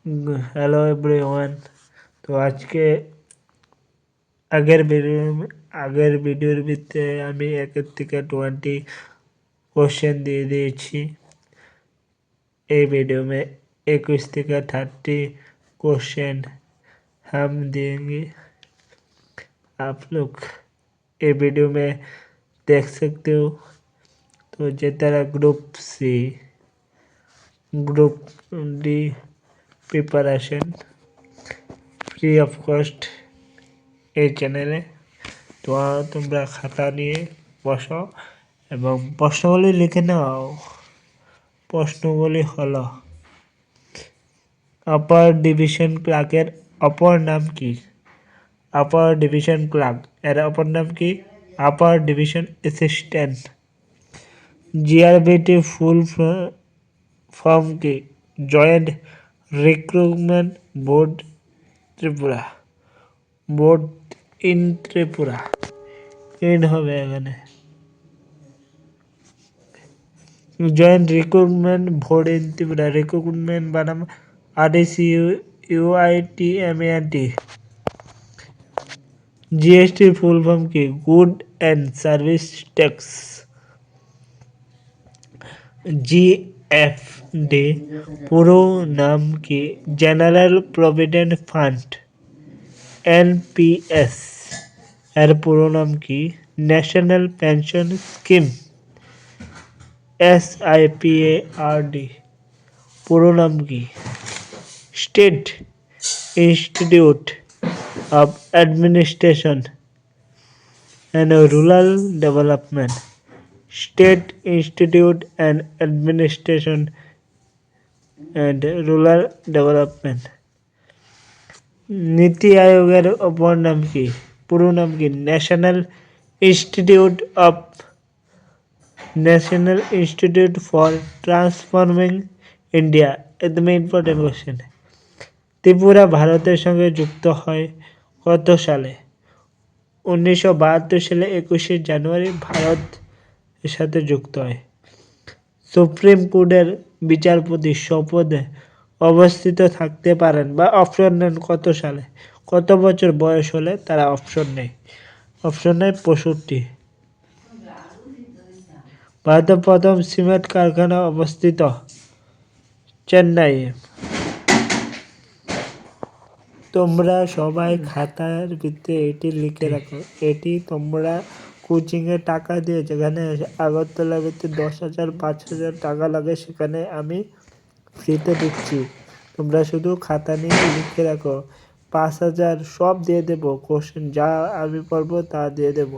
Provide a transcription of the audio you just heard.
Hello everyone. तो आज के আগের ভিডিওর ভিতরে আমি 1 থেকে 20 क्वेश्चन দিয়ে দিয়েছি। এই वीडियो में 21 থেকে 30 क्वेश्चन हम देंगे। आप लोग ये वीडियो में देख सकते हो। तो जे तरह group C, group D preparation free of cost এই চ্যানেলে। তো তোমরা খাতা নিয়ে বসো এবং প্রশ্নগুলি লিখে নাও। প্রশ্নগুলি হলো, আপার ডিভিশন ক্লার্কের অপর নাম কি? আপার ডিভিশন ক্লার্ক এর অপর নাম কি? Upper division assistant. GRBT full form কি? Joint recruitment board Tripura. Board in Tripura in হবে এখানে। Joint recruitment board in Tripura. Recruitment বানাম RECUITMENT। জিএসটি ফুল ফর্ম কি? Good and service tax. GFD পুরো নাম কি? General provident fund. এনপিএস এর পুরো নাম কি? National pension scheme. SIPARD পুরো নাম কি? State institute of administration and rural development. State institute and administration and rural development. নীতি আয়োগের অপর নাম কি? পুরো নাম কি? National institute for transforming India. একদম ইম্পর্টেন্ট কোয়েশ্চেন। ত্রিপুরা ভারতের সঙ্গে যুক্ত হয় কত সালে? 1972 সালে 21শে জানুয়ারি ভারত এর সাথে যুক্ত হয়। সুপ্রিম কোর্টের বিচারপতি শপথে অবস্থিত থাকতে পারেন বা অপশন নেন কত সালে? কত বছর বয়স হলে তারা অপশন নেয়? অপশন নেয় 65। ভারতের প্রথম সিমেন্ট কারখানা অবস্থিত চেন্নাই। তোমরা সবাই খাতার ভিতরে এটি লিখে রাখো। এটি তোমরা কোচিংয়ে টাকা দিয়ে, যেখানে আগরতলা ভিতরে 10,000 5,000 টাকা লাগে, সেখানে আমি ফ্রিতে দিচ্ছি। তোমরা শুধু খাতা নিয়ে লিখে রাখো। 5,000 সব দিয়ে দেবো। কোশ্চেন যা আমি পড়বো তা দিয়ে দেবো।